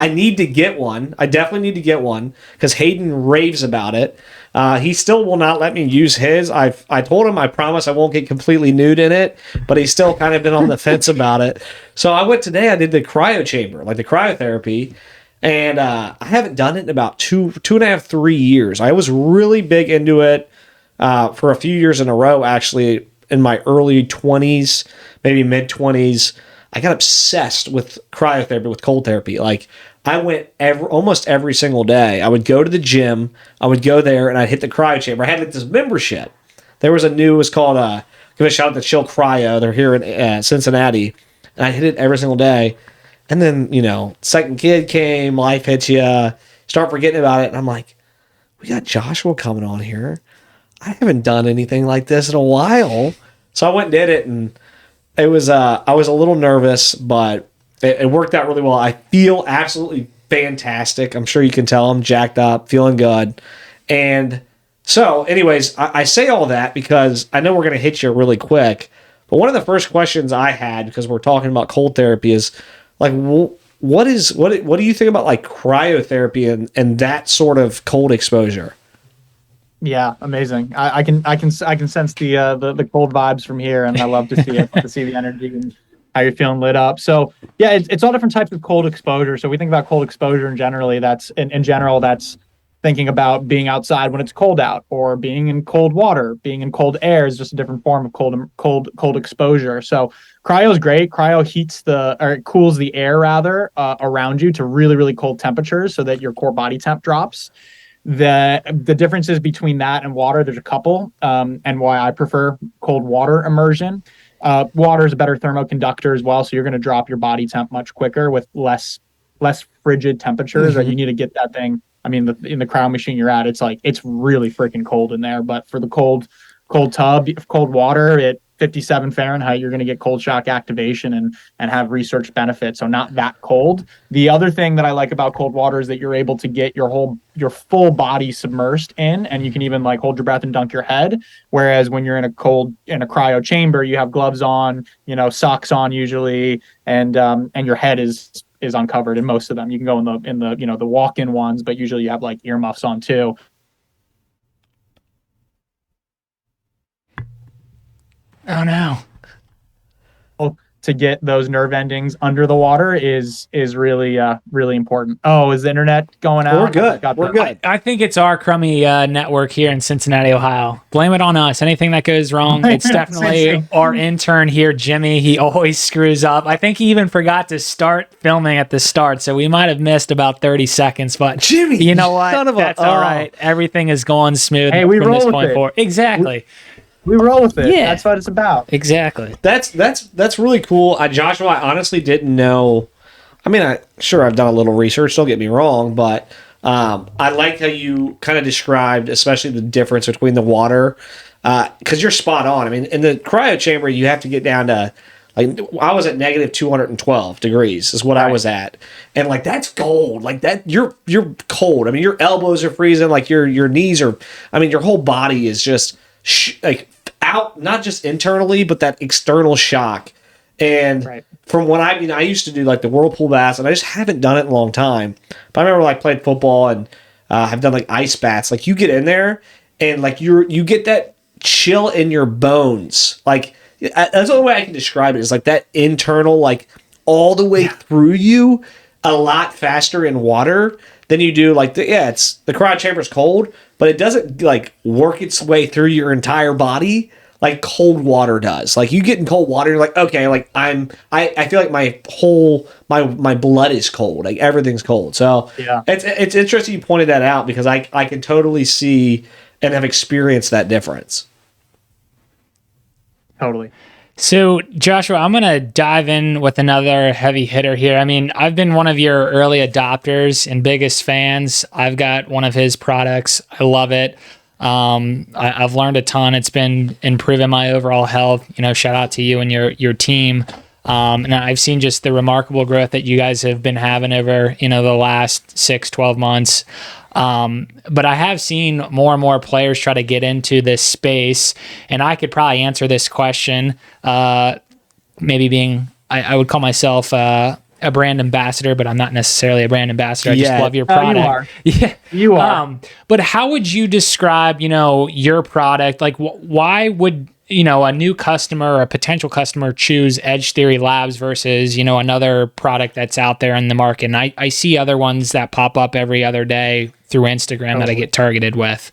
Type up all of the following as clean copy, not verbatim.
I need to get one. I definitely need to get one because Hayden raves about it. He still will not let me use his. I told him I promise I won't get completely nude in it, but he's still kind of been on the fence about it. So I went today. I did the cryo chamber, like the cryotherapy, and I haven't done it in about two and a half, 3 years. I was really big into it for a few years in a row, actually, in my early 20s, maybe mid 20s. I got obsessed with cryotherapy, with cold therapy. Like, I went almost every single day. I would go to the gym, I would go there, and I'd hit the cryo chamber. I had like this membership. There was it was called, give a shout out to Chill Cryo. They're here in Cincinnati. And I hit it every single day. And then, second kid came, life hits you, start forgetting about it. And I'm like, we got Joshua coming on here. I haven't done anything like this in a while. So I went and did it, and it was I was a little nervous, but it worked out really well. I feel absolutely fantastic. I'm sure you can tell I'm jacked up, feeling good. And so, anyways, I say all that because I know we're going to hit you really quick. But one of the first questions I had, because we're talking about cold therapy, is like, what do you think about like cryotherapy and that sort of cold exposure? Yeah, amazing. I can sense the cold vibes from here, and I love to see it, to see the energy and how you're feeling lit up. So yeah, it's all different types of cold exposure. So we think about cold exposure in general. That's thinking about being outside when it's cold out, or being in cold water, being in cold air is just a different form of cold exposure. So cryo is great. Cryo it cools the air rather around you to really, really cold temperatures so that your core body temp drops. The differences between that and water, there's a couple, and why I prefer cold water immersion. Water is a better thermoconductor as well, so you're going to drop your body temp much quicker with less frigid temperatures. Right? You need to get that thing. I mean, in the cryo machine you're at, it's really freaking cold in there. But for the cold tub, cold water at 57 Fahrenheit, you're going to get cold shock activation and have research benefits. So not that cold. The other thing that I like about cold water is that you're able to get your full body submersed in, and you can even like hold your breath and dunk your head. Whereas when you're in a cryo chamber, you have gloves on, socks on usually, and your head is uncovered in most of them. You can go in the the walk-in ones, but usually you have like earmuffs on too. Oh no. To get those nerve endings under the water is really really important. Oh, is the internet going out? We're good. I think it's our crummy network here in Cincinnati, Ohio. Blame it on us. Anything that goes wrong, it's definitely our intern here, Jimmy. He always screws up. I think he even forgot to start filming at the start, so we might have missed about 30 seconds. But Jimmy, you know what? That's all right. Everything is going smooth we from roll this with point it. forward. Exactly. We roll with it. Yeah. That's what it's about. Exactly. That's really cool. Joshua, I honestly didn't know. I mean, I've done a little research, don't get me wrong, but I like how you kind of described, especially the difference between the water, because you're spot on. I mean, in the cryo chamber, you have to get down to, like, I was at negative 212 degrees is what I was at. And like, that's cold. Like that, you're cold. I mean, your elbows are freezing, like your knees are, I mean, your whole body is just like out, not just internally, but that external shock. And from what I used to do like the whirlpool baths, and I just haven't done it in a long time. But I remember like played football and have done like ice baths. Like you get in there and like you get that chill in your bones. Like that's the only way I can describe it, is like that internal, like all the way through you, a lot faster in water than you do like it's the cryo chamber's cold, but it doesn't like work its way through your entire body like cold water does. Like you get in cold water, you're like, okay, like I feel like my blood is cold, like everything's cold. So it's interesting you pointed that out, because I can totally see and have experienced that difference. Totally. So, Joshua, I'm going to dive in with another heavy hitter here. I mean, I've been one of your early adopters and biggest fans. I've got one of his products. I love it. I've learned a ton. It's been improving my overall health. Shout out to you and your team. And I've seen just the remarkable growth that you guys have been having over, the last 6-12 months. But I have seen more and more players try to get into this space, and I could probably answer this question, maybe being, I would call myself a brand ambassador, but I'm not necessarily a brand ambassador. I just Yeah. love your Oh, product. you are. Yeah. You are. But how would you describe, your product? Like, why would, a new customer or a potential customer choose Edge Theory Labs versus, another product that's out there in the market? And I see other ones that pop up every other day through Instagram that I get targeted with.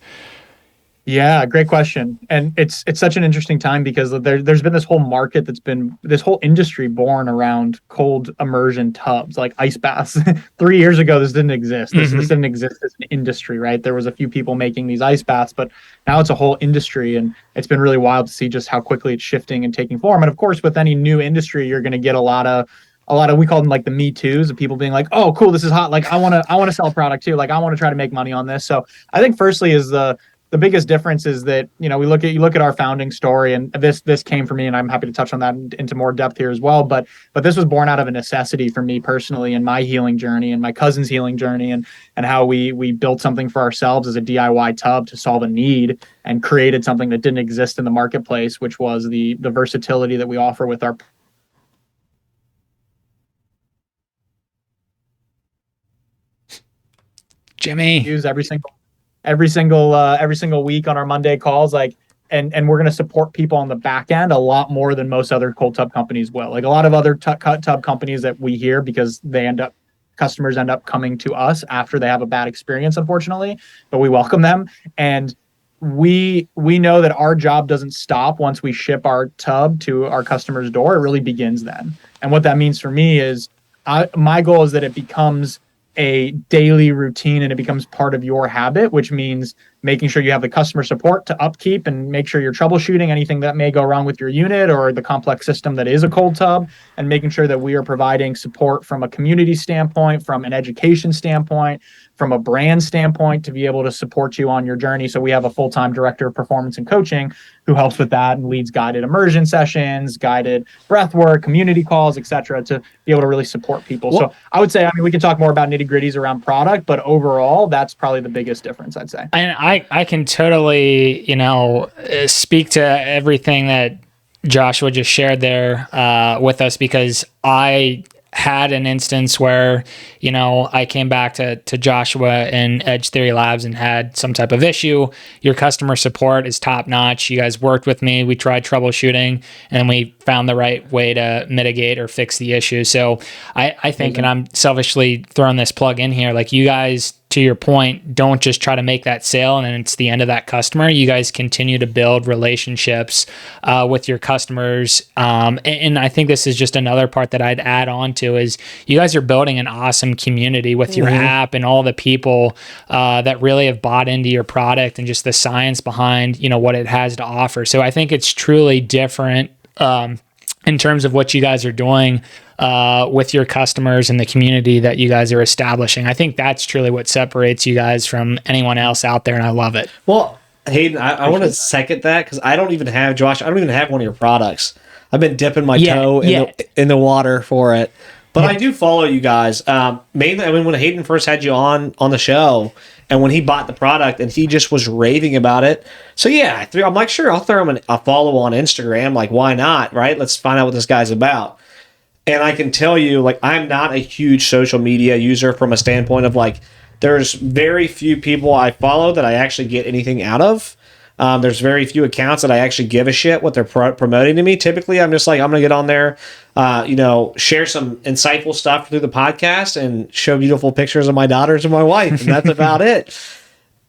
Yeah, great question. And it's such an interesting time because there's been this whole market this whole industry born around cold immersion tubs, like ice baths. 3 years ago, this didn't exist. This didn't exist as an industry, right? There was a few people making these ice baths, but now it's a whole industry, and it's been really wild to see just how quickly it's shifting and taking form. And of course, with any new industry, you're going to get a lot of we call them like the Me Too's, of people being like, "Oh, cool, this is hot. Like, I want to sell a product too. Like, I want to try to make money on this." So I think firstly is the biggest difference is that, you look at our founding story, and this came from me, and I'm happy to touch on that into more depth here as well. But this was born out of a necessity for me personally in my healing journey and my cousin's healing journey, and how we built something for ourselves as a DIY tub to solve a need and created something that didn't exist in the marketplace, which was the versatility that we offer with our Jimmy. use every single week on our Monday calls, and we're going to support people on the back end a lot more than most other cold tub companies will. Like a lot of other tub companies that we hear, because customers end up coming to us after they have a bad experience, unfortunately, but we welcome them. And we know that our job doesn't stop once we ship our tub to our customer's door. It really begins then. And what that means for me is my goal is that it becomes a daily routine and it becomes part of your habit, which means making sure you have the customer support to upkeep and make sure you're troubleshooting anything that may go wrong with your unit or the complex system that is a cold tub, and making sure that we are providing support from a community standpoint, from an education standpoint, from a brand standpoint, to be able to support you on your journey. So we have a full-time director of performance and coaching who helps with that and leads guided immersion sessions, guided breath work, community calls, etc., to be able to really support people. Well, so I would say, we can talk more about nitty-gritties around product, but overall, that's probably the biggest difference, I'd say. And I can totally, speak to everything that Joshua just shared there with us, because I had an instance where, I came back to Joshua and Edge Theory Labs and had some type of issue. Your customer support is top notch. You guys worked with me. We tried troubleshooting and we found the right way to mitigate or fix the issue. So I think, and I'm selfishly throwing this plug in here, like, you guys, to your point, don't just try to make that sale and then it's the end of that customer. You guys continue to build relationships with your customers. And I think this is just another part that I'd add on to is you guys are building an awesome community with your app and all the people that really have bought into your product and just the science behind, what it has to offer. So I think it's truly different in terms of what you guys are doing with your customers and the community that you guys are establishing. I think that's truly what separates you guys from anyone else out there, and I love it. Well, Hayden, I want to second that, because I don't even have one of your products. I've been dipping my toe in the water for it. But I do follow you guys. Mainly, when Hayden first had you on the show, and when he bought the product, and he just was raving about it. So yeah, I'm like, sure, I'll throw him a follow on Instagram. Like, why not, right? Let's find out what this guy's about. And I can tell you, like, I'm not a huge social media user from a standpoint of, like, there's very few people I follow that I actually get anything out of. There's very few accounts that I actually give a shit what they're promoting to me. Typically, I'm just like, I'm going to get on there, share some insightful stuff through the podcast and show beautiful pictures of my daughters and my wife. And that's about it.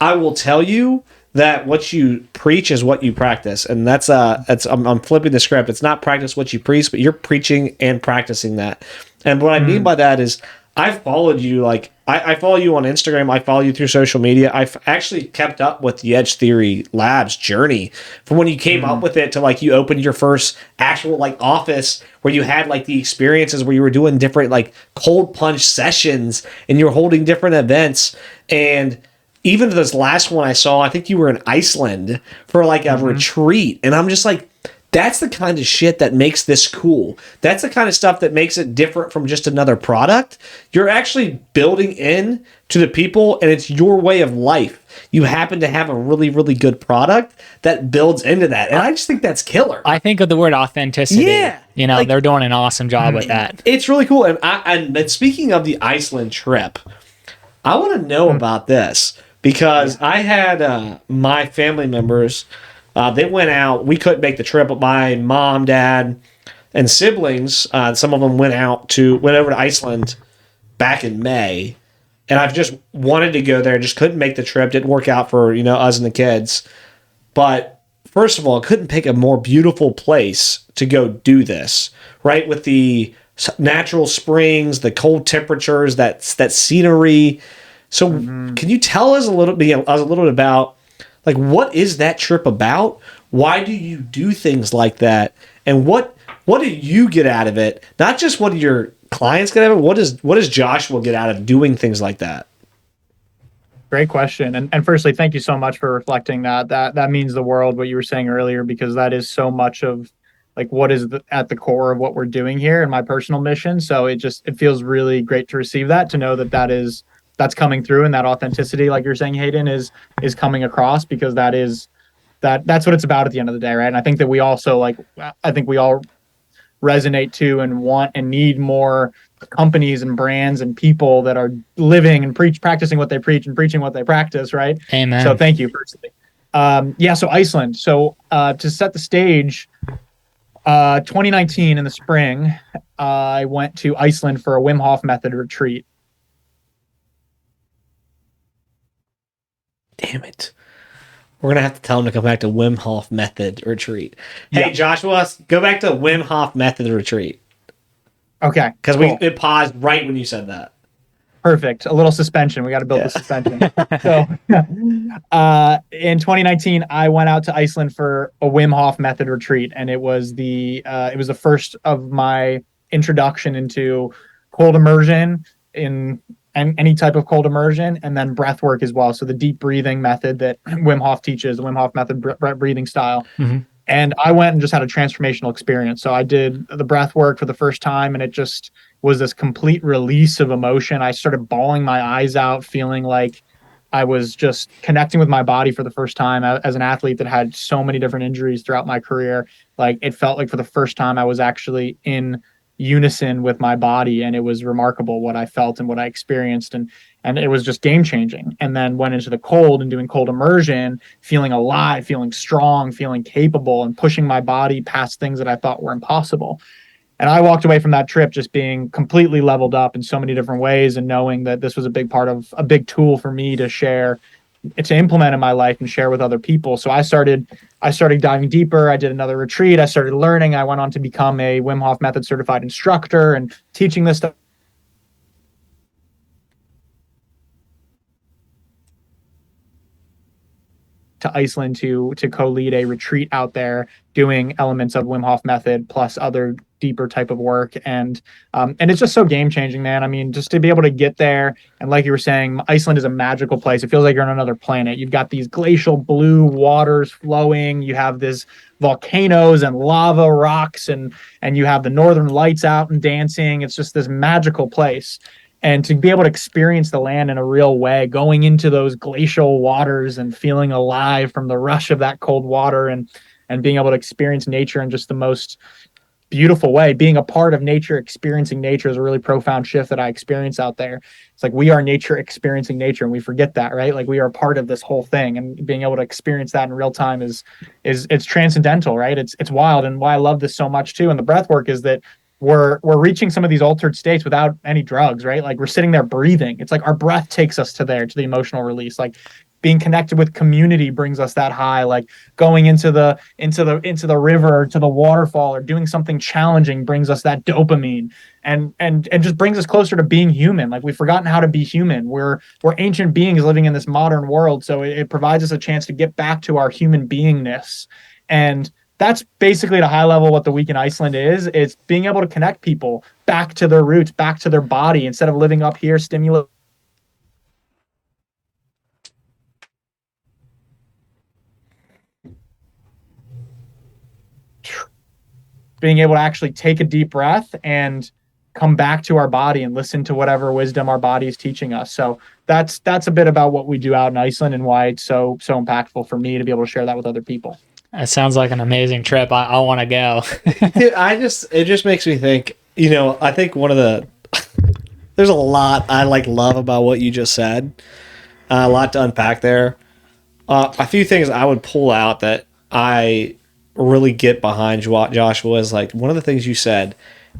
I will tell you that what you preach is what you practice. And I'm flipping the script. It's not practice what you preach, but you're preaching and practicing that. And what I mean by that is I've followed you. Like, I follow you on Instagram. I follow you through social media. I've actually kept up with the Edge Theory Labs journey from when you came up with it to, like, you opened your first actual, like, office where you had, like, the experiences where you were doing different, like, cold plunge sessions and you were holding different events. And even this last one I saw, I think you were in Iceland for, like, a retreat. And I'm just like, That's the kind of shit that makes this cool. That's the kind of stuff that makes it different from just another product. You're actually building in to the people, and it's your way of life. You happen to have a really, really good product that builds into that. And I just think that's killer. I think of the word authenticity. Yeah. You know, they're doing an awesome job with that. It's really cool. And speaking of the Iceland trip, I want to know about this because I had my family members, they went out. We couldn't make the trip, but my mom, dad, and siblings, some of them went over to Iceland back in May. And I've just wanted to go there, just couldn't make the trip. Didn't work out for, us and the kids. But first of all, couldn't pick a more beautiful place to go do this, right? With the natural springs, the cold temperatures, that scenery. So can you tell us a little bit about, like, what is that trip about? Why do you do things like that? And what do you get out of it? Not just what do your clients get out of it? What does Joshua get out of doing things like that? Great question. And firstly, thank you so much for reflecting that. That means the world, what you were saying earlier, because that is so much of like what is at the core of what we're doing here in my personal mission. So it feels really great to receive that, to know that's coming through, and that authenticity, like you're saying, Hayden, is coming across, because that's what it's about at the end of the day, right? And I think that we also I think we all resonate to and want and need more companies and brands and people that are living and practicing what they preach and preaching what they practice, right? Amen. So thank you, firstly. So Iceland. So to set the stage, 2019 in the spring, I went to Iceland for a Wim Hof Method retreat. Damn it. We're going to have to tell him to come back to Wim Hof Method retreat. Hey, Yeah. Joshua, go back to Wim Hof Method retreat. Okay. Because cool. it paused right when you said that. Perfect. A little suspension. We got to build the suspension. So in 2019, I went out to Iceland for a Wim Hof Method retreat, and it was the first of my introduction into cold immersion in any type of cold immersion, and then breath work as well. So the deep breathing method that Wim Hof teaches, the Wim Hof Method breathing style. Mm-hmm. And I went and just had a transformational experience. So I did the breath work for the first time, and it just was this complete release of emotion. I started bawling my eyes out, feeling like I was just connecting with my body for the first time. As an athlete that had so many different injuries throughout my career, like it felt like for the first time I was actually in unison with my body, and it was remarkable what I felt and what I experienced, and it was just game changing. And then went into the cold and doing cold immersion, feeling alive, feeling strong, feeling capable, and pushing my body past things that I thought were impossible. And I walked away from that trip just being completely leveled up in so many different ways, and knowing that this was a big tool for me to share, to implement in my life and share with other people. So I started diving deeper. I did another retreat. I started learning. I went on to become a Wim Hof Method certified instructor and teaching this stuff to Iceland to co-lead a retreat out there, doing elements of Wim Hof Method plus other deeper type of work. And it's just so game changing, man. I mean, just to be able to get there, and like you were saying, Iceland is a magical place. It feels like you're on another planet. You've got these glacial blue waters flowing. You have this volcanoes and lava rocks, and you have the northern lights out and dancing. It's just this magical place. And to be able to experience the land in a real way, going into those glacial waters and feeling alive from the rush of that cold water, and being able to experience nature in just the most beautiful way, being a part of nature, experiencing nature, is a really profound shift that I experience out there. It's like we are nature experiencing nature, and we forget that, right? Like we are a part of this whole thing, and being able to experience that in real time is it's transcendental, right? It's wild. And why I love this so much too, and the breath work, is that we're reaching some of these altered states without any drugs, right? Like we're sitting there breathing. It's like our breath takes us to the emotional release. Like being connected with community brings us that high. Like going into the river, to the waterfall, or doing something challenging brings us that dopamine, and just brings us closer to being human. Like we've forgotten how to be human. We're ancient beings living in this modern world. So it provides us a chance to get back to our human beingness. And that's basically at a high level what the week in Iceland is. It's being able to connect people back to their roots, back to their body, instead of living up here, stimulate. being able to actually take a deep breath and come back to our body and listen to whatever wisdom our body is teaching us. So that's a bit about what we do out in Iceland and why it's so impactful for me to be able to share that with other people. That sounds like an amazing trip. I want to go. Dude, it just makes me think, I think there's a lot I love about what you just said. A lot to unpack there. A few things I would pull out that I really get behind Joshua is one of the things you said,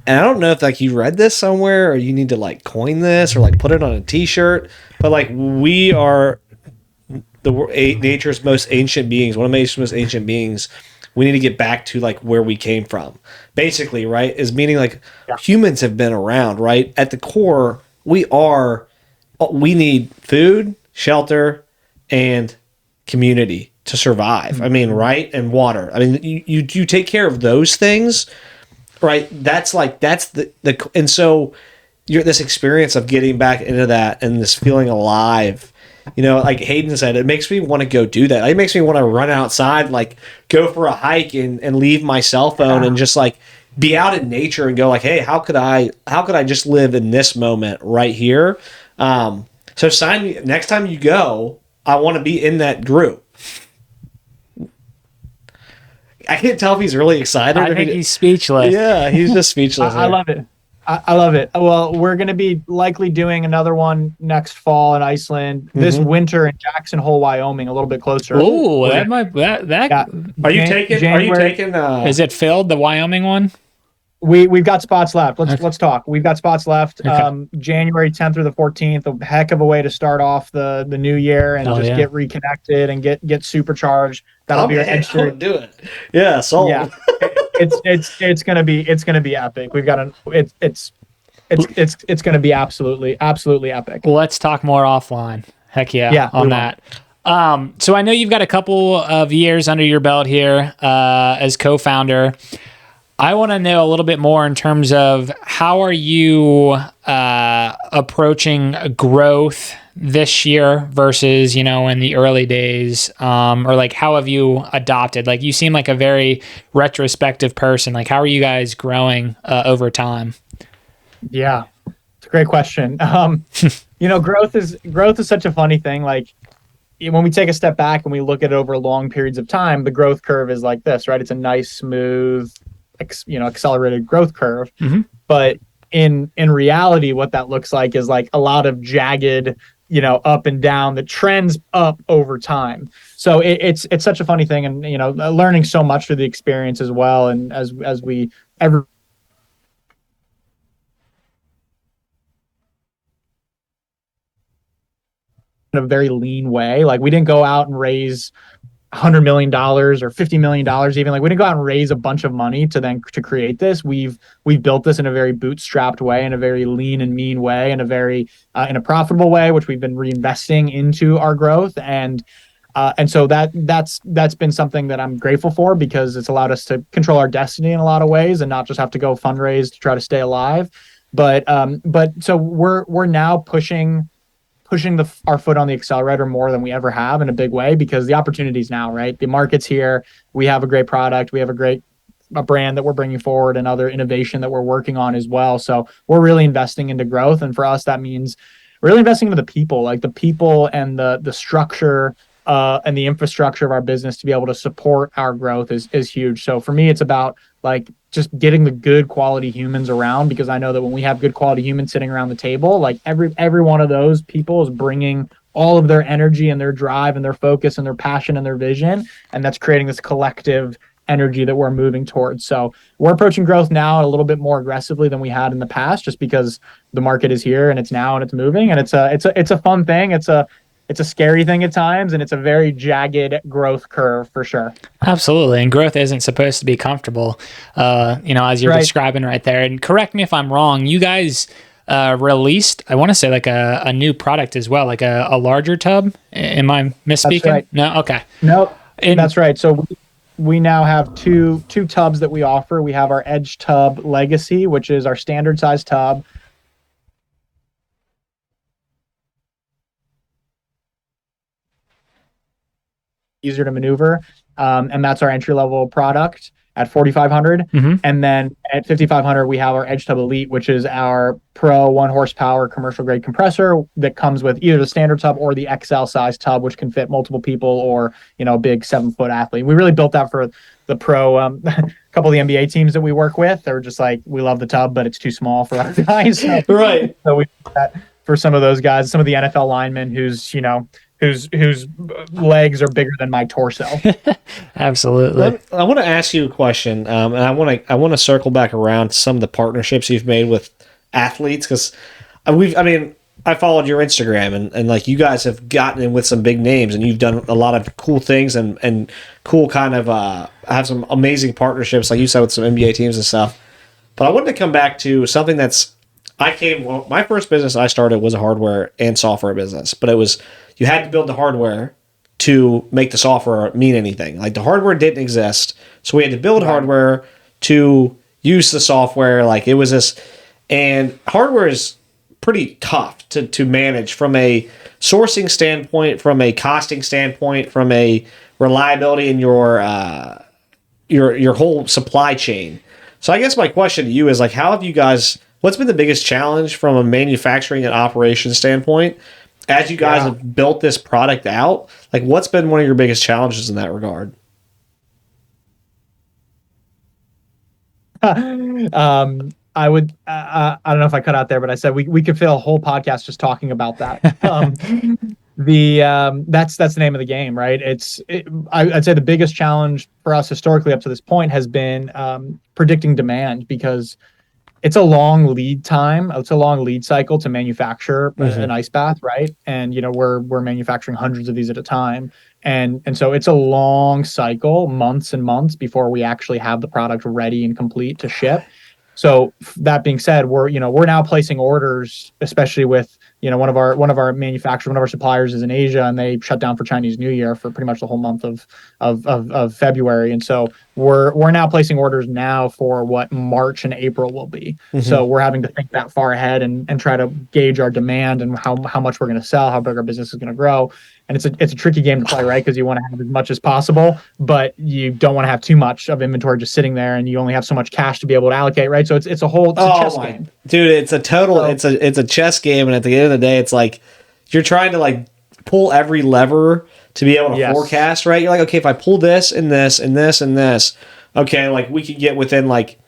and I don't know if you read this somewhere or you need to coin this or put it on a t-shirt, but we are nature's most ancient beings, one of nature's most ancient beings. We need to get back to where we came from, basically, right? Is meaning humans have been around, right? At the core, we need food, shelter, and community to survive. I mean, right? And water. I mean, you take care of those things, right? That's the and so this experience of getting back into that and this feeling alive, like Hayden said, it makes me want to go do that. It makes me want to run outside, go for a hike and leave my cell phone and just be out in nature and go hey, how could I just live in this moment right here? So sign me next time you go. I want to be in that group. I can't tell if he's really excited. I think he's speechless. Yeah, he's just speechless. I love it. I love it. Well, we're going to be likely doing another one next fall in Iceland, this winter in Jackson Hole, Wyoming, a little bit closer. Oh, that might that. Yeah. Are you taking? Is it filled, the Wyoming one? We've got spots left. Let's talk. We've got spots left. Okay. January 10th through the 14th, a heck of a way to start off the new year and get reconnected and get supercharged. That'll be our edge. Do it. Yeah, sold. Yeah. It's gonna be epic. We've got it's gonna be absolutely epic. Well, let's talk more offline. Heck yeah on that. So I know you've got a couple of years under your belt here as co-founder. I want to know a little bit more in terms of how are you approaching growth this year versus, in the early days, or how have you adopted? You seem like a very retrospective person. How are you guys growing over time? Yeah, it's a great question. Growth is such a funny thing. When we take a step back and we look at it over long periods of time, the growth curve is like this, right? It's a nice, smooth, accelerated growth curve. Mm-hmm. But in reality, what that looks like is a lot of jagged, up and down, that trends up over time. So it's such a funny thing, and learning so much through the experience as well. And as we ever in a very lean way, we didn't go out and raise $100 million or $50 million even. We didn't go out and raise a bunch of money to create this. We've built this in a very bootstrapped way, in a very lean and mean way, in a very in a profitable way, which we've been reinvesting into our growth. And so that's been something that I'm grateful for, because it's allowed us to control our destiny in a lot of ways and not just have to go fundraise to try to stay alive. But so we're now pushing our foot on the accelerator more than we ever have, in a big way, because the opportunity's now, right? The market's here. We have a great product. We have a brand that we're bringing forward, and other innovation that we're working on as well. So we're really investing into growth. And for us, that means really investing into the people, the people and the structure and the infrastructure of our business to be able to support our growth is huge. So for me, it's about just getting the good quality humans around, because I know that when we have good quality humans sitting around the table, every one of those people is bringing all of their energy and their drive and their focus and their passion and their vision, and that's creating this collective energy that we're moving towards. So we're approaching growth now a little bit more aggressively than we had in the past, just because the market is here and it's now and it's moving, and it's a fun thing. It's a scary thing at times, and it's a very jagged growth curve for sure. Absolutely. And growth isn't supposed to be comfortable, as you're describing right there. And correct me if I'm wrong, you guys released, I want to say a new product as well, a larger tub. Am I misspeaking? That's right. No? Okay. No, that's right. So we now have two tubs that we offer. We have our Edge Tub Legacy, which is our standard size tub. Easier to maneuver. and that's our entry level product at 4,500. And then at 5,500, we have our Edge Tub Elite, which is our Pro 1 horsepower commercial grade compressor that comes with either the standard tub or the XL size tub, which can fit multiple people or, a big 7-foot athlete. We really built that for the pro, a couple of the NBA teams that we work with. They're just like, we love the tub, but it's too small for our guys. Right. So we did that for some of those guys, some of the NFL linemen whose legs are bigger than my torso. Absolutely. I want to ask you a question, and I want to circle back around to some of the partnerships you've made with athletes, because I followed your Instagram, and like you guys have gotten in with some big names, and you've done a lot of cool things and cool kind of have some amazing partnerships, like you said, with some NBA teams and stuff. But I wanted to come back to something that's my first business I started was a hardware and software business, but it was you had to build the hardware to make the software mean anything. Like the hardware didn't exist, so we had to build hardware to use the software. Like it was this, and hardware is pretty tough to manage from a sourcing standpoint, from a costing standpoint, from a reliability in your whole supply chain. So I guess my question to you is like, how have you guys? What's been the biggest challenge from a manufacturing and operations standpoint as you guys have built this product out? Like, what's been one of your biggest challenges in that regard? I don't know if I cut out there, but I said we could fill a whole podcast just talking about that. That's the name of the game, right? I'd say the biggest challenge for us historically up to this point has been predicting demand, because it's a long lead time. It's a long lead cycle to manufacture an ice bath, right? And we're manufacturing hundreds of these at a time, and so it's a long cycle, months and months before we actually have the product ready and complete to ship. So that being said, we're now placing orders, especially with one of our manufacturers, one of our suppliers is in Asia, and they shut down for Chinese New Year for pretty much the whole month of February. And so we're now placing orders now for what March and April will be. So we're having to think that far ahead and try to gauge our demand and how much we're going to sell, how big our business is going to grow. And it's a tricky game to play, right? Because you want to have as much as possible, but you don't want to have too much of inventory just sitting there, and you only have so much cash to be able to allocate, right? So it's a chess game. Dude, it's a total it's a chess game, and at the end of the day, it's like you're trying to like pull every lever to be able to forecast, right? You're like, okay, if I pull this and this and this and this, okay, like we could get within like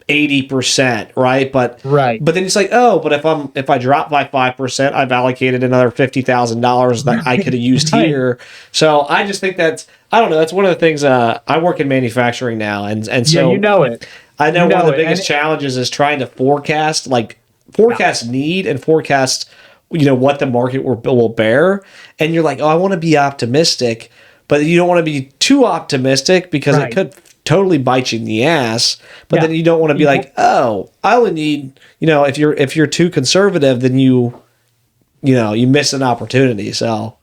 80%, right? But then it's like, if I drop by 5%, I've allocated another $50,000 that I could have used here. So I just think that's one of the things. I work in manufacturing now, and so it. I know one of the biggest challenges is trying to forecast need and forecast what the market will bear. And you're like, I want to be optimistic, but you don't want to be too optimistic because it could totally bite you in the ass. But then you don't want to be like, I only need, if you're too conservative, then you miss an opportunity. So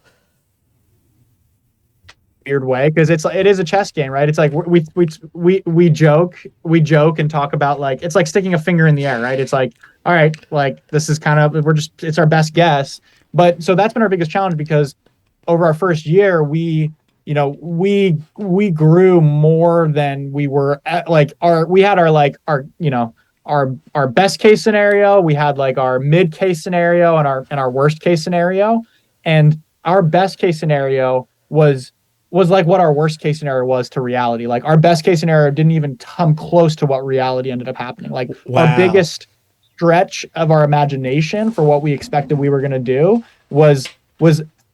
weird way, because it is a chess game, right? It's like we joke and talk about, like, it's like sticking a finger in the air, right? It's like, all right, like this is kind of, it's our best guess. But so that's been our biggest challenge, because over our first year, we grew more than we were at, like we had our best case scenario, we had like our mid case scenario and our worst case scenario. And our best case scenario was like what our worst case scenario was to reality. Like our best case scenario didn't even come close to what reality ended up happening. Like our biggest stretch of our imagination for what we expected we were going to do was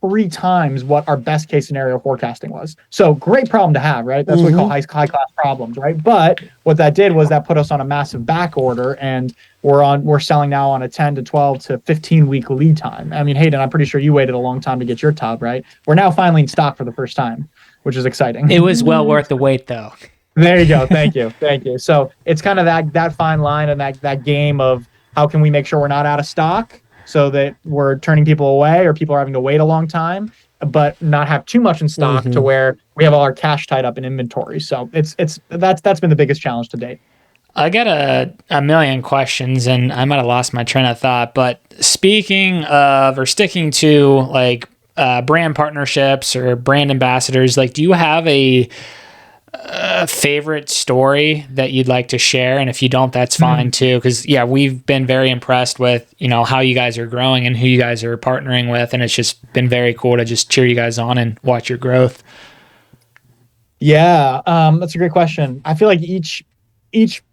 3 times what our best case scenario forecasting was. So great problem to have, right? That's what we call high class problems, right? But what that did was that put us on a massive back order, and we're selling now on a 10 to 12 to 15 week lead time. I mean, Hayden, I'm pretty sure you waited a long time to get your tub, right? We're now finally in stock for the first time, which is exciting. It was well worth the wait, though. There you go. Thank you. So it's kind of that fine line and that game of how can we make sure we're not out of stock, so that we're turning people away or people are having to wait a long time, but not have too much in stock to where we have all our cash tied up in inventory. So that's been the biggest challenge to date. I got a million questions, and I might have lost my train of thought, but speaking of, or sticking to like brand partnerships or brand ambassadors, like, do you have a a favorite story that you'd like to share? And if you don't, that's fine too. Cause yeah, we've been very impressed with, how you guys are growing and who you guys are partnering with. And it's just been very cool to just cheer you guys on and watch your growth. Yeah, that's a great question. I feel like each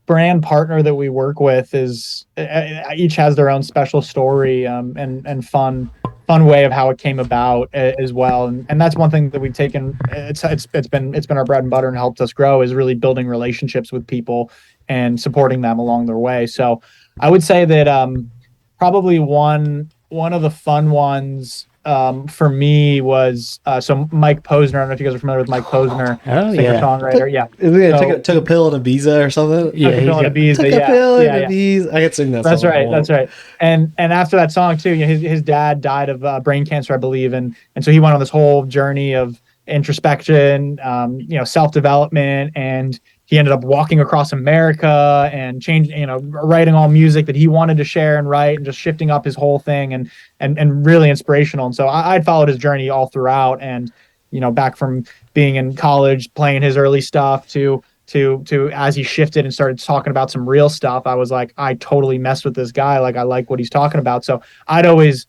brand partner that we work with is each has their own special story, and fun way of how it came about as well. And that's one thing that we've taken. It's been our bread and butter and helped us grow, is really building relationships with people and supporting them along their way. So I would say that probably one of the fun ones for me was so Mike Posner. I don't know if you guys are familiar with Mike Posner, singer-songwriter. Yeah, took a pill and Ibiza or something. Yeah, took a pill and Ibiza. Took a pill and Ibiza. I could sing that. That's song. right. That's right. And after that song too, his dad died of brain cancer, I believe, and so he went on this whole journey of introspection, self-development, and he ended up walking across America and writing all music that he wanted to share and write, and just shifting up his whole thing, and really inspirational. And so I'd followed his journey all throughout, and back from being in college, playing his early stuff to as he shifted and started talking about some real stuff, I was like, I totally messed with this guy. Like, I like what he's talking about. So I'd always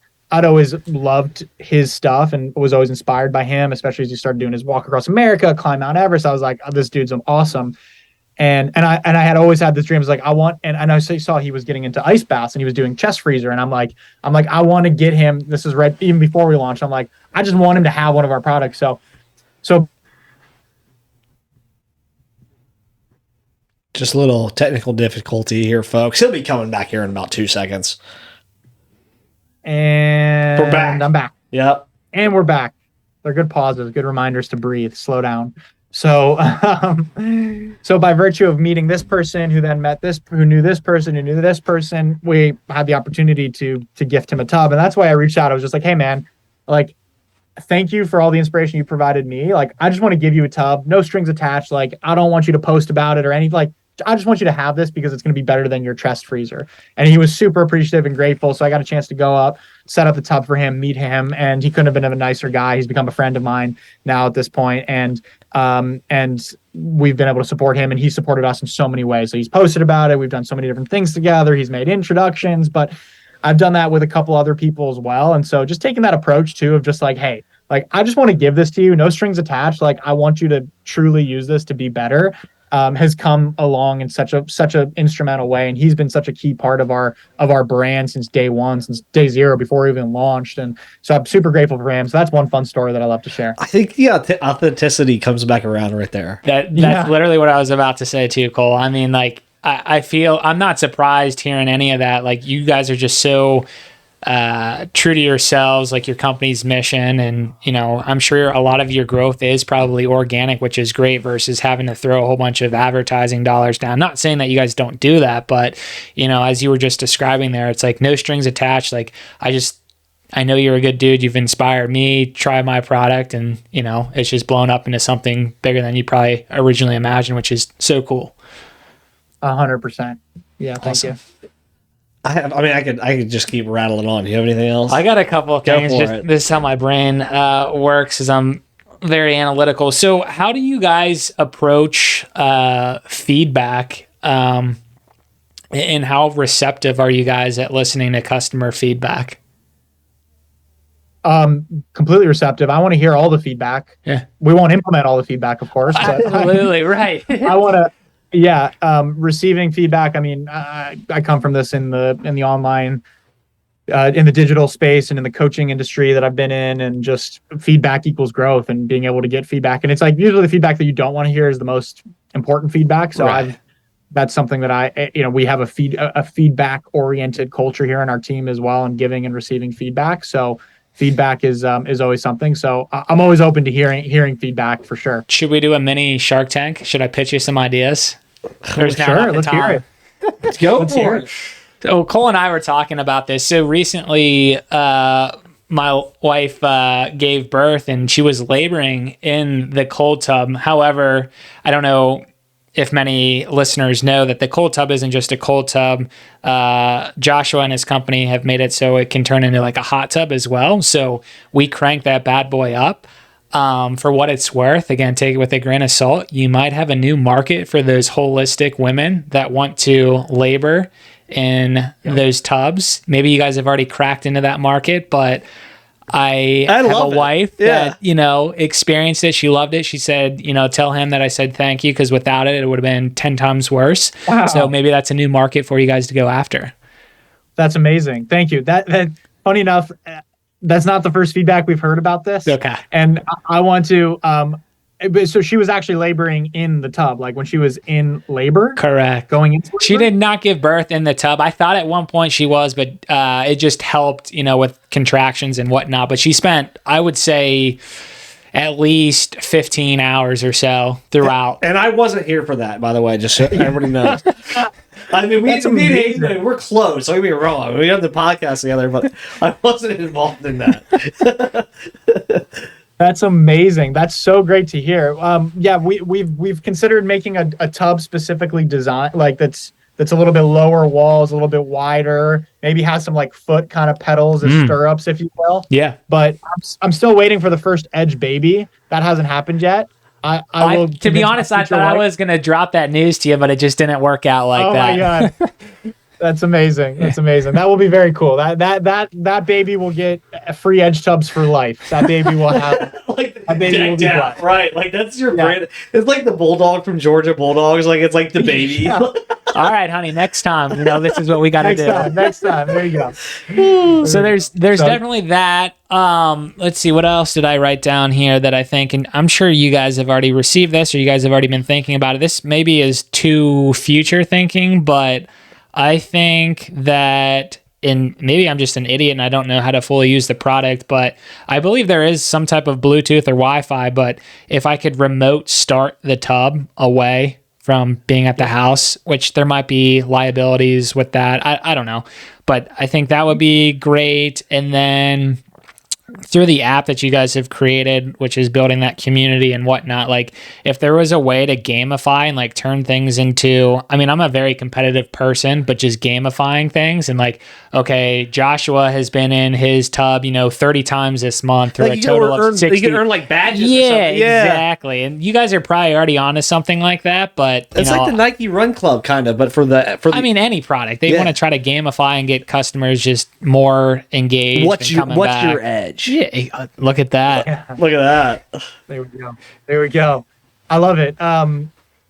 loved his stuff and was always inspired by him, especially as he started doing his walk across America, climb Mount Everest. I was like, oh, this dude's awesome. And I had always had this dream. I was like, I saw he was getting into ice baths and he was doing chest freezer. And I'm like, I want to get him. This is right even before we launched. I'm like, I just want him to have one of our products. So just a little technical difficulty here, folks. He'll be coming back here in about 2 seconds. And we're back. I'm back. Yep. And we're back. They're good pauses, good reminders to breathe, slow down. So, so by virtue of meeting this person, who then met this, who knew this person, who knew this person, we had the opportunity to gift him a tub. And that's why I reached out. I was just like, hey man, like, thank you for all the inspiration you provided me. Like, I just want to give you a tub, no strings attached. Like, I don't want you to post about it or anything. Like, I just want you to have this because it's going to be better than your chest freezer. And he was super appreciative and grateful. So I got a chance to go up, set up the tub for him, meet him, and he couldn't have been a nicer guy. He's become a friend of mine now at this point. And we've been able to support him, and he supported us in so many ways. So he's posted about it. We've done so many different things together. He's made introductions, but I've done that with a couple other people as well. And so just taking that approach too, of just like, hey, like, I just want to give this to you, no strings attached. Like, I want you to truly use this to be better. Has come along in such a instrumental way, and he's been such a key part of our brand since day one, since day zero, before we even launched. And so I'm super grateful for him. So that's one fun story that I love to share. I think authenticity comes back around right there. That's literally what I was about to say too, Cole. I mean, like, I feel I'm not surprised hearing any of that. Like, you guys are just so true to yourselves, like your company's mission. And, I'm sure a lot of your growth is probably organic, which is great, versus having to throw a whole bunch of advertising dollars down. I'm not saying that you guys don't do that, but, as you were just describing there, it's like no strings attached. Like, I know you're a good dude. You've inspired me, try my product, and, it's just blown up into something bigger than you probably originally imagined, which is so cool. 100%. Yeah. Awesome. Thank you. I could just keep rattling on. Do you have anything else? I got a couple of things. This is how my brain works, is I'm very analytical. So how do you guys approach feedback, and how receptive are you guys at listening to customer feedback? Completely receptive. I want to hear all the feedback. Yeah. We won't implement all the feedback, of course. But absolutely. Right. I want to. Yeah, receiving feedback. I mean, I come from this in the online, in the digital space and in the coaching industry that I've been in, and just feedback equals growth, and being able to get feedback. And it's like usually the feedback that you don't want to hear is the most important feedback. So right. That's something that we have a feedback oriented culture here in our team as well, and giving and receiving feedback. So feedback is always something. So I'm always open to hearing feedback for sure. Should we do a mini Shark Tank? Should I pitch you some ideas? Sure, let's hear it. Let's go for it. So Cole and I were talking about this. So recently, my wife gave birth, and she was laboring in the cold tub. However, I don't know if many listeners know that the cold tub isn't just a cold tub. Joshua and his company have made it so it can turn into like a hot tub as well. So we crank that bad boy up. for what it's worth, again, take it with a grain of salt. You might have a new market for those holistic women that want to labor in those tubs. Maybe you guys have already cracked into that market, but I have a wife that, experienced it. She loved it. She said, tell him that I said thank you, because without it, it would have been 10 times worse. Wow. So maybe that's a new market for you guys to go after. That's amazing. Thank you. That funny enough, that's not the first feedback we've heard about this. Okay. And I want to, so she was actually laboring in the tub, like when she was in labor. Correct. Going into labor? She did not give birth in the tub. I thought at one point she was, but it just helped, with contractions and whatnot. But she spent, I would say, at least 15 hours or so throughout. And I wasn't here for that, by the way, just so everybody knows. I mean, we're close. Don't get me wrong. We have the podcast together, but I wasn't involved in that. That's amazing. That's so great to hear. We've considered making a tub specifically designed, like that's a little bit lower walls, a little bit wider, maybe has some like foot kind of pedals as stirrups, if you will. Yeah. But I'm still waiting for the first Edge baby. That hasn't happened yet. I will. To be honest, I thought I was going to drop that news to you, but it just didn't work out like that. Oh my God. That's amazing. That's amazing. That will be very cool. That baby will get free Edge tubs for life. That baby will have that baby will be black. Right. Like that's your brand. It's like the bulldog from Georgia Bulldogs. Like it's like the baby. Yeah. All right, honey. Next time, this is what we got to do. Next time. There you go. So there's definitely that. Let's see, what else did I write down here that I think, and I'm sure you guys have already received this or you guys have already been thinking about it. This maybe is too future thinking, but I think that, and maybe I'm just an idiot and I don't know how to fully use the product, but I believe there is some type of Bluetooth or Wi-Fi, but if I could remote start the tub away from being at the house, which there might be liabilities with that. I don't know, but I think that would be great. And then through the app that you guys have created, which is building that community and whatnot, like if there was a way to gamify and like turn things into, I mean, I'm a very competitive person, but just gamifying things and like, okay, Joshua has been in his tub, 30 times this month through like a total of 60. You can earn like badges or Yeah, something. Yeah, exactly. And you guys are probably already onto something like that, but it's like the Nike Run Club kind of, but for the I mean, any product. They want to try to gamify and get customers just more engaged. What's your edge? Yeah, look at that. Yeah. Look at that. There we go. I love it.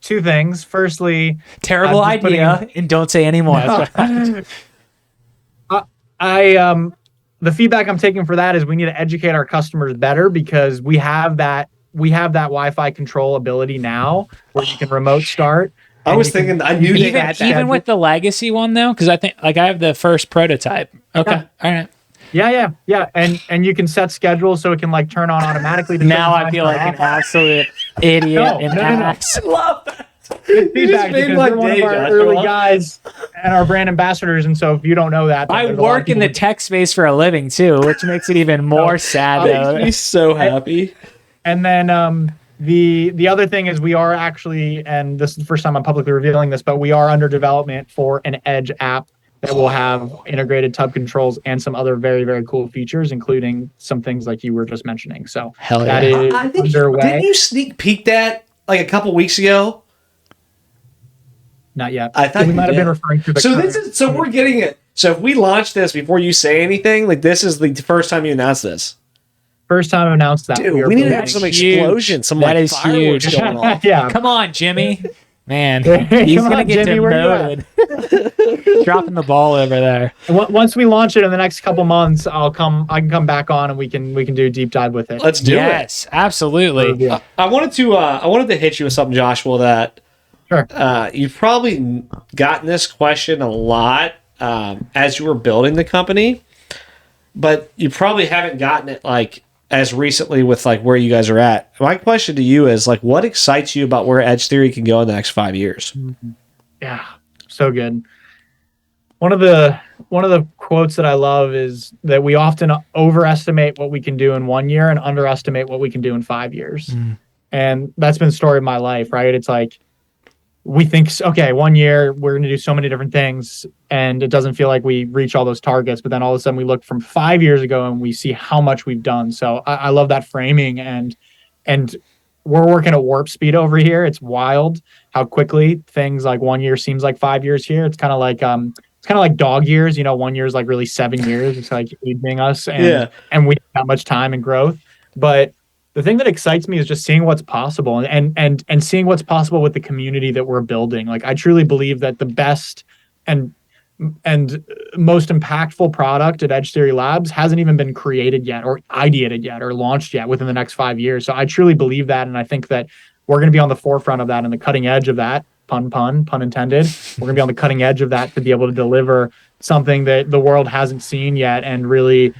Two things. Firstly, Terrible idea, and don't say any more. The feedback I'm taking for that is we need to educate our customers better because we have that Wi-Fi control ability now where you can remote start. I was thinking, I knew they had that. Even with the legacy one though, because I think like I have the first prototype. Okay, Yeah. all right. Yeah. And you can set schedules so it can like turn on automatically. Now I feel like an absolute idiot and ass. I love that. Good feedback made because my you're one of day, our Joshua. early guys and our brand ambassadors. And so if you don't know that, I there's a lot of work in the people- tech space for a living too, which makes it even more sad though. Makes me so happy. And then the other thing is we are actually, and this is the first time I'm publicly revealing this, but we are under development for an Edge app that will have integrated tub controls and some other very, very cool features, including some things like you were just mentioning. So Hell that yeah. is I think underway. didn't you sneak peek that like a couple weeks ago? Not yet. I thought we you might have did. been referring to the. So we're getting it. So if we launch this before you say anything, like this is the first time you announce this. First time I announced that. Dude, are we need to building- have some Huge. explosion, some That like is fireworks huge. going on. Yeah. Come on, Jimmy. Man, Come he's on, gonna get Jimmy, where you demoted. Dropping the ball over there. Once we launch it in the next couple months, I can come back on and we can do a deep dive with it. Let's do Yes, absolutely. Yeah. I wanted to hit you with something, Joshua, that Sure. you've probably gotten this question a lot as you were building the company, but you probably haven't gotten it like as recently with like where you guys are at. My question to you is like, what excites you about where Edge Theory can go in the next 5 years? Yeah, so good. One of the quotes that I love is that we often overestimate what we can do in 1 year and underestimate what we can do in 5 years. And that's been the story of my life, right? It's like we think, okay, 1 year we're going to do so many different things and it doesn't feel like we reach all those targets. But then all of a sudden we look from 5 years ago and we see how much we've done. So I love that framing. And and we're working at warp speed over here. It's wild how quickly things like 1 year seems like 5 years here. It's kind of like dog years. 1 year is like really 7 years. It's like aging us, Yeah. and we have that much time and growth. But the thing that excites me is just seeing what's possible, and seeing what's possible with the community that we're building. Like, I truly believe that the best and most impactful product at Edge Theory Labs hasn't even been created yet, or ideated yet, or launched yet within the next 5 years. So I truly believe that, and I think that we're going to be on the forefront of that and the cutting edge of that. Pun intended. We're going to be on the cutting edge of that to be able to deliver something that the world hasn't seen yet and really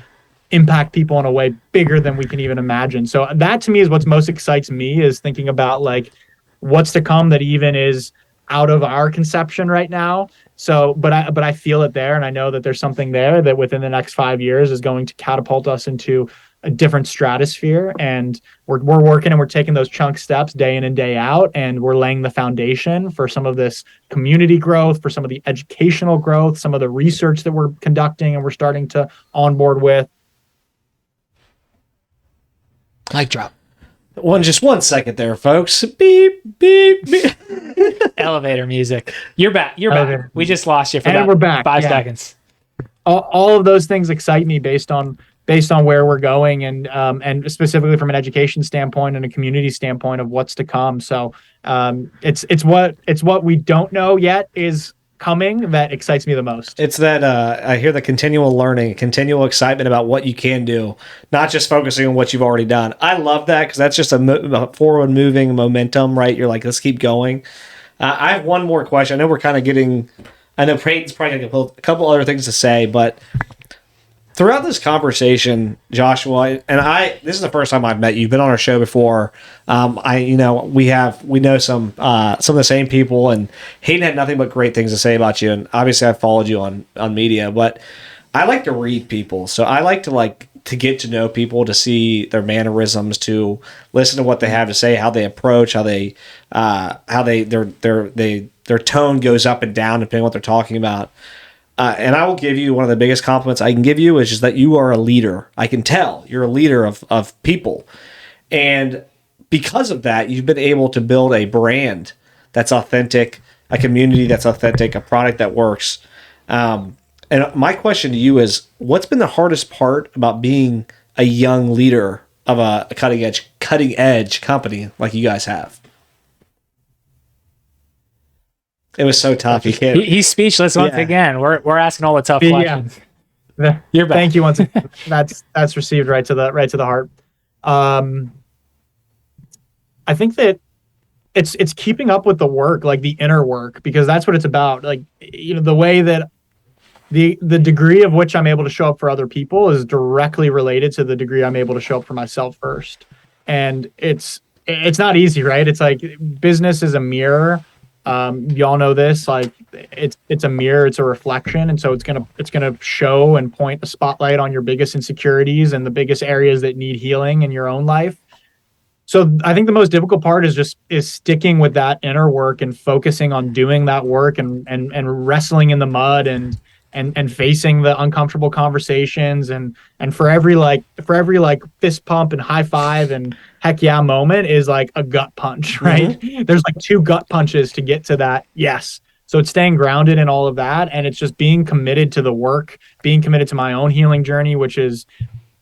impact people in a way bigger than we can even imagine. So that to me is what's most excites me, is thinking about like what's to come that even is out of our conception right now. So, but I feel it there, and I know that there's something there that within the next 5 years is going to catapult us into a different stratosphere. And we're working and we're taking those chunk steps day in and day out, and we're laying the foundation for some of this community growth, for some of the educational growth, some of the research that we're conducting and we're starting to onboard with. Mic drop. Just 1 second there, folks. Beep, beep, beep. Elevator music. You're back. Elevator. We just lost you for And about we're back, 5 yeah. seconds. All of those things excite me based on where we're going, and specifically from an education standpoint and a community standpoint of what's to come. So it's what we don't know yet is coming that excites me the most. It's that I hear the continual learning, continual excitement about what you can do, not just focusing on what you've already done. I love that, because that's just a forward moving momentum, right? You're like, let's keep going. I have one more question. I know we're kind of getting, I know Peyton's probably got a couple other things to say, but throughout this conversation, Joshua, and this is the first time I've met you. You've been on our show before. We know some of the same people, and Hayden had nothing but great things to say about you. And obviously, I've followed you on media, but I like to read people, so I like to get to know people, to see their mannerisms, to listen to what they have to say, how they approach, their tone goes up and down depending on what they're talking about. And I will give you one of the biggest compliments I can give you, is just that you are a leader. I can tell you're a leader of people. And because of that, you've been able to build a brand that's authentic, a community that's authentic, a product that works. And my question to you is, what's been the hardest part about being a young leader of a cutting edge company like you guys have? It was so tough. He's speechless once again. We're asking all the tough questions. You're back. Thank you once again. That's received right to the heart. I think that it's keeping up with the work, like the inner work, because that's what it's about. Like, the way that the degree of which I'm able to show up for other people is directly related to the degree I'm able to show up for myself first. And it's not easy, right? It's like business is a mirror. Y'all know this, like it's a mirror, it's a reflection. And so it's going to show and point a spotlight on your biggest insecurities and the biggest areas that need healing in your own life. So I think the most difficult part is sticking with that inner work and focusing on doing that work and wrestling in the mud and facing the uncomfortable conversations and for every fist pump and high five and heck yeah moment is like a gut punch, right? Mm-hmm. There's like 2 gut punches to get to that yes. So it's staying grounded in all of that, and it's just being committed to the work, being committed to my own healing journey, which is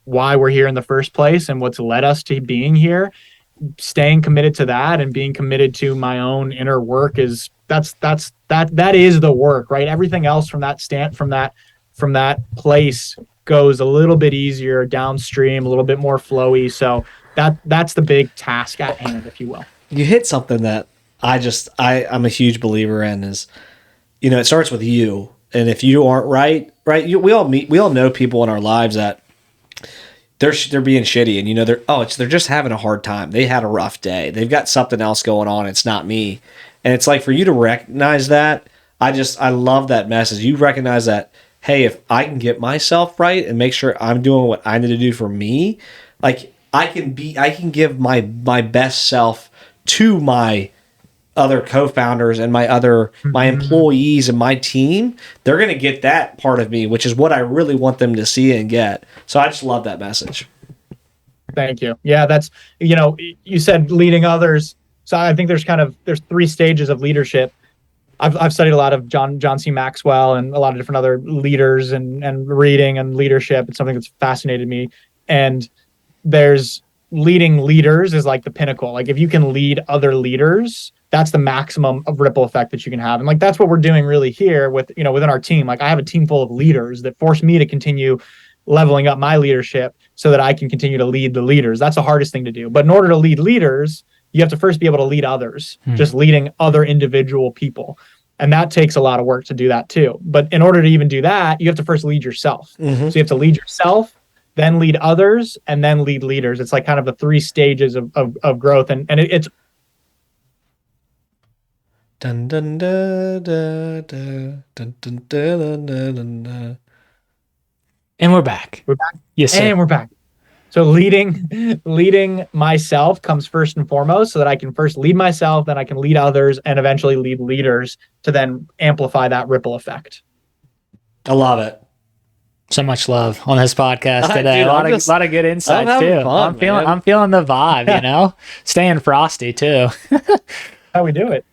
why we're here in the first place and what's led us to being here. Staying committed to that and being committed to my own inner work that is the work, right? Everything else from that place goes a little bit easier downstream, a little bit more flowy. So that's the big task at hand, if you will. You hit something that I'm a huge believer in, is, it starts with you. And if you aren't right, we all know people in our lives that they're being shitty, and they're just having a hard time. They had a rough day. They've got something else going on. It's not me. And it's like, for you to recognize that, I love that message. You recognize that, hey, if I can get myself right and make sure I'm doing what I need to do for me, like I can give my best self to my other co-founders and my employees and my team. They're going to get that part of me, which is what I really want them to see and get. So I just love that message. Thank you. Yeah, that's, you said leading others. So I think there's three stages of leadership. I've studied a lot of John C. Maxwell and a lot of different other leaders and reading and leadership. It's something that's fascinated me. And there's leading leaders is like the pinnacle. Like if you can lead other leaders, that's the maximum of ripple effect that you can have. And like that's what we're doing really here with, within our team. Like I have a team full of leaders that force me to continue leveling up my leadership so that I can continue to lead the leaders. That's the hardest thing to do. But in order to lead leaders, you have to first be able to lead others, just leading other individual people. And that takes a lot of work to do that too. But in order to even do that, you have to first lead yourself. So you have to lead yourself, then lead others, and then lead leaders. It's like kind of the three stages of growth. And it's dun, dun, dun, dun, dun, dun, dun, dun, dun, dun, dun. And we're back. We're back. Yes, sir. And we're back. So leading myself comes first and foremost, so that I can first lead myself, then I can lead others, and eventually lead leaders to then amplify that ripple effect. I love it. So much love on this podcast today. Dude, a lot of good insights too. Fun, I'm feeling the vibe, Staying frosty too. How we do it.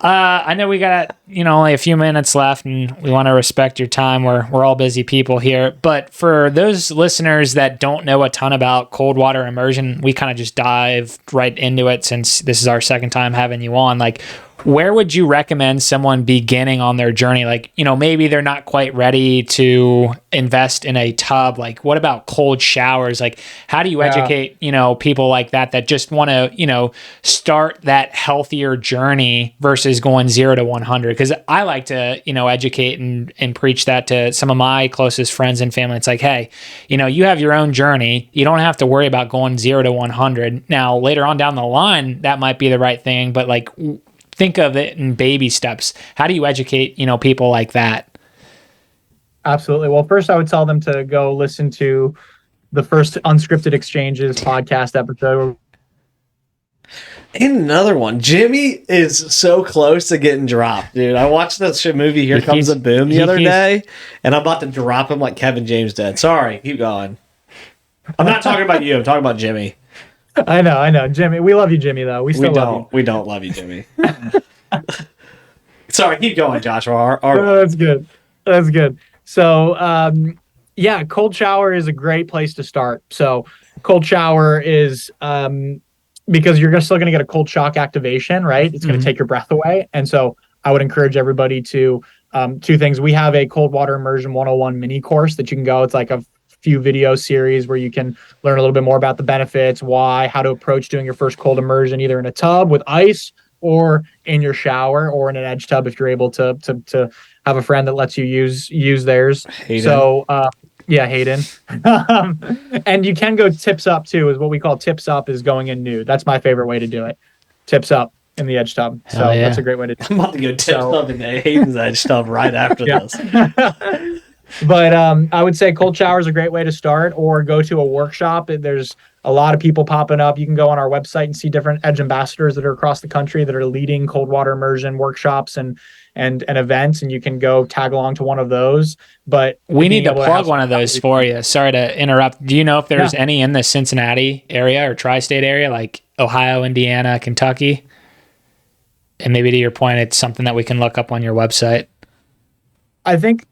I know we got, only a few minutes left, and we want to respect your time. We're all busy people here. But for those listeners that don't know a ton about cold water immersion, we kind of just dive right into it since this is our second time having you on. Like, where would you recommend someone beginning on their journey? Like, maybe they're not quite ready to invest in a tub. Like, what about cold showers? Like, how do you educate, people like that just want to, start that healthier journey versus going 0 to 100? Because I like to, educate and preach that to some of my closest friends and family. It's like, hey, you have your own journey. You don't have to worry about going 0 to 100. Now, later on down the line, that might be the right thing, but like, think of it in baby steps. How do you educate, people like that? Absolutely. Well, first I would tell them to go listen to the first Unscripted Exchanges podcast episode. And another one. Jimmy is so close to getting dropped, dude. I watched this movie Here Comes the Boom the other day, and I'm about to drop him like Kevin James did. Sorry, keep going. I'm not talking about you. I'm talking about Jimmy. I know, Jimmy. We love you, Jimmy. Though we still love you. We don't love you, Jimmy. Sorry, keep going, Joshua. That's good. That's good. So, cold shower is a great place to start. So, cold shower is because you're still going to get a cold shock activation, right? It's going to take your breath away, and so I would encourage everybody to two things. We have a cold water immersion 101 mini course that you can go. It's like a few video series where you can learn a little bit more about the benefits, why, how to approach doing your first cold immersion, either in a tub with ice or in your shower or in an edge tub if you're able to have a friend that lets you use theirs. Hayden. So Hayden. And you can go tips up too, is what we call tips up, is going in nude. That's my favorite way to do it. Tips up in the edge tub. So that's a great way to do it. I'm about to go tips up in Hayden's edge tub right after this. But I would say cold shower is a great way to start, or go to a workshop. There's a lot of people popping up. You can go on our website and see different Edge ambassadors that are across the country that are leading cold water immersion workshops and events, and you can go tag along to one of those. But we need to plug one of those for you. Sorry to interrupt. Do you know if there's any in the Cincinnati area or tri-state area, like Ohio, Indiana, Kentucky? And maybe to your point, it's something that we can look up on your website. I think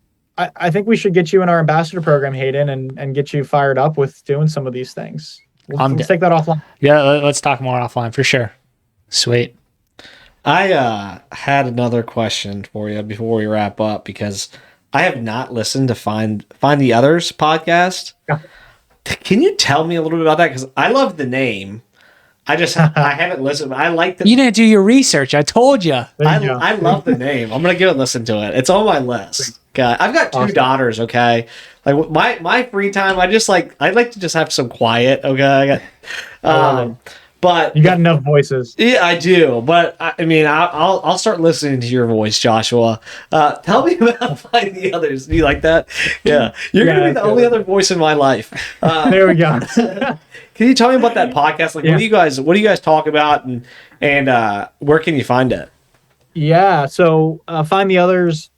we should get you in our ambassador program, Hayden, and get you fired up with doing some of these things. Let's take that offline. Yeah, let's talk more offline for sure. Sweet. I had another question for you before we wrap up, because I have not listened to Find the Others podcast. Yeah. Can you tell me a little bit about that? Because I love the name. I haven't listened. I like the. You didn't do your research. I told you. I love the name. I'm gonna give it a listen to it. It's on my list. God, I've got two daughters. Okay, like my free time, I like to just have some quiet. Okay, but you got enough voices. Yeah, I do. But I mean, I'll start listening to your voice, Joshua. Tell me about Find the Others. Do you like that? Yeah, you're gonna be the only other voice in my life. There we go. Can you tell me about that podcast? Like, what do you guys talk about, and where can you find it? Yeah, so Find the Others.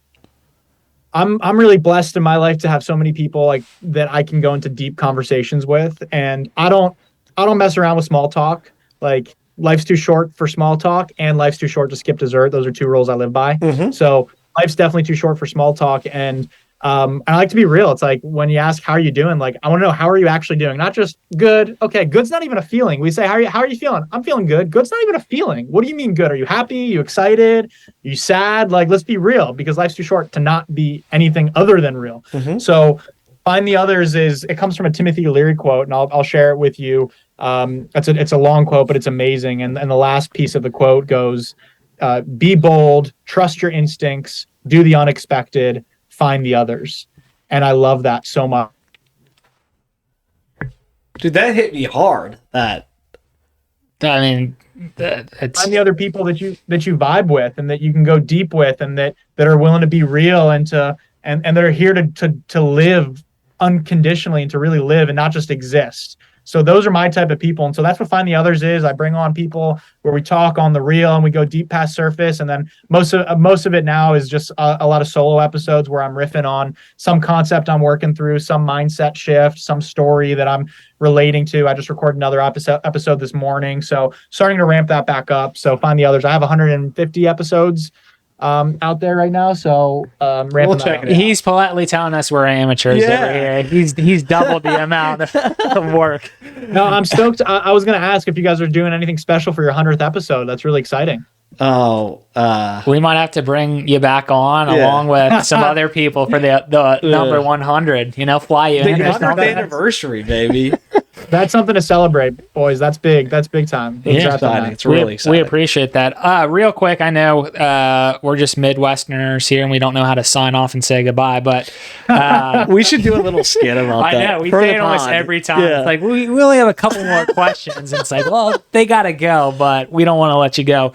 I'm really blessed in my life to have so many people like that I can go into deep conversations with, and I don't I don't mess around with small talk. Like, life's too short for small talk, and life's too short to skip dessert. Those are two rules I live by. So life's definitely too short for small talk, and I like to be real. It's like when you ask how are you doing, like I want to know how are you actually doing, not just good. Okay, good's not even a feeling. We say how are you feeling? I'm feeling good. Good's not even a feeling. What do you mean good? Are you happy? Are you excited? Are you sad? Like, let's be real, because life's too short to not be anything other than real. So find the others it comes from a Timothy Leary quote, and I'll share it with you. It's a long quote, but it's amazing. And the last piece of the quote goes, be bold, trust your instincts, do the unexpected, find the others. And I love that so much. Dude, that hit me hard. I mean, it's Find the other people that you vibe with and that you can go deep with, and that are willing to be real and that are here to live unconditionally and to really live and not just exist. So those are my type of people. And so that's what Find the Others is. I bring on people where we talk on the real and we go deep past surface. And then most of it now is just a lot of solo episodes where I'm riffing on some concept I'm working through, some mindset shift, some story that I'm relating to. I just recorded another episode this morning. So starting to ramp that back up. So Find the Others. I have 150 episodes out there right now, so we'll check it out. He's politely telling us we're amateurs over here. He's doubled the amount of work. No, I'm stoked. I was going to ask if you guys are doing anything special for your 100th episode. That's really exciting. We might have to bring you back on along with some other people for the number 100. Fly you in. The 100th anniversary, baby. That's something to celebrate, boys. That's big. That's big time. Exciting. It's really exciting. We appreciate that. Real quick, I know we're just Midwesterners here and we don't know how to sign off and say goodbye, but we should do a little skit about that. I know. We say it almost every time. Yeah. It's like, we only have a couple more questions. And it's like, well, they got to go, but we don't want to let you go.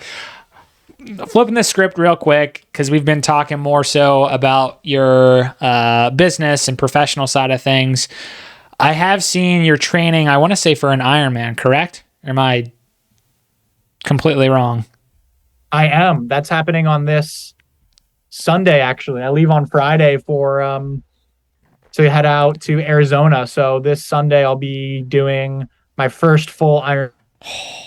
Flipping the script real quick, because we've been talking more so about your business and professional side of things. I have seen your training, I want to say for an Ironman, correct? Or am I completely wrong? I am. That's happening on this Sunday, actually. I leave on Friday to head out to Arizona. So this Sunday I'll be doing my first full Iron.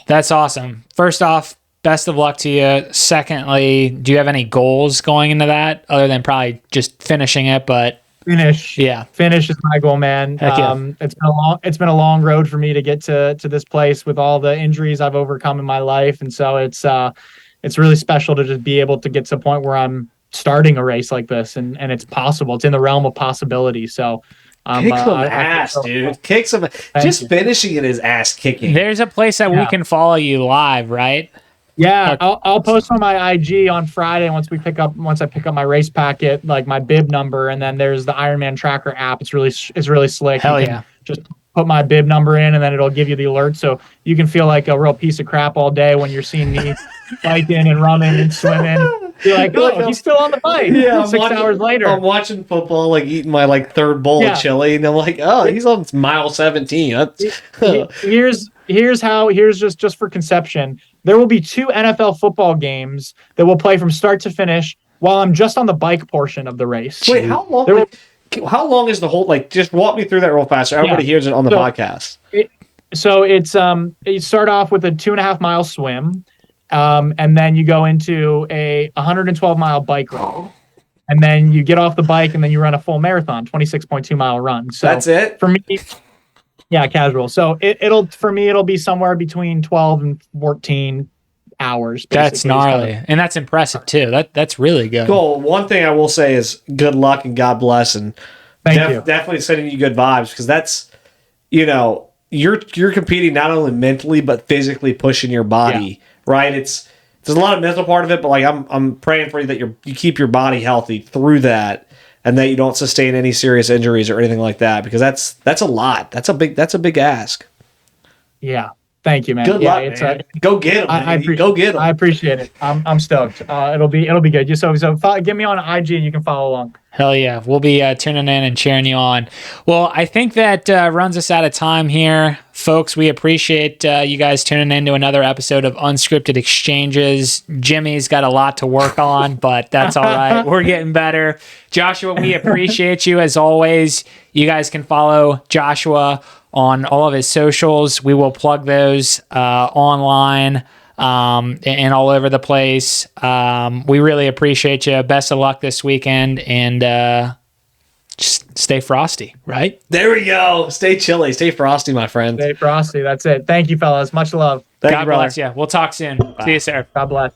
That's awesome. First off, best of luck to you. Secondly, do you have any goals going into that other than probably just finishing it? But finish is my goal, man. It's been a long road for me to get to this place with all the injuries I've overcome in my life, and so it's really special to just be able to get to a point where I'm starting a race like this, and it's possible. It's in the realm of possibility. So kick some ass, dude. Kick some. Just finishing it is ass kicking. There's a place that we can follow you live, right? Yeah, I'll post on my IG on Friday once I pick up my race packet, like my bib number, and then there's the Ironman Tracker app. It's really slick. Hell yeah! Just put my bib number in, and then it'll give you the alert, so you can feel like a real piece of crap all day when you're seeing me biking and running and swimming. You're like, oh, he's still on the bike. Yeah, 6 hours later, I'm watching football, like eating my third bowl of chili, and I'm like, oh, he's on mile 17. Here's just for conception. There will be 2 NFL football games that will play from start to finish while I'm just on the bike portion of the race. Wait, how long? How long is the whole? Just walk me through that real fast so everybody hears it on the podcast. You start off with a 2.5 mile swim, and then you go into a 112 mile bike ride, and then you get off the bike and then you run a full marathon, 26.2 mile run. So that's it for me. Yeah, casual. So it'll be somewhere between 12 and 14 hours. That's gnarly. And that's impressive too. That's really good. Cool. One thing I will say is good luck and God bless, and Thank you. Definitely sending you good vibes, because that's, you're competing not only mentally but physically pushing your body, right? There's a lot of mental part of it, but like I'm praying for you that you keep your body healthy through that, and that you don't sustain any serious injuries or anything like that, because that's a lot. That's a big ask. Yeah. Thank you, man. Good luck, man. Go get them. Go get them. I appreciate it. I'm stoked. It'll be good. So get me on IG and you can follow along. Hell yeah. We'll be tuning in and cheering you on. Well, I think that runs us out of time here. Folks, we appreciate you guys tuning in to another episode of Unscripted Exchanges. Jimmy's got a lot to work on, but that's all right. We're getting better. Joshua, we appreciate you as always. You guys can follow Joshua on all of his socials. We will plug those online and all over the place. We really appreciate you. Best of luck this weekend, and just stay frosty, right? There we go. Stay chilly. Stay frosty, my friend. Stay frosty. That's it. Thank you, fellas. Much love. Thank God you, brother. bless you. We'll talk soon. See you, sir. God bless.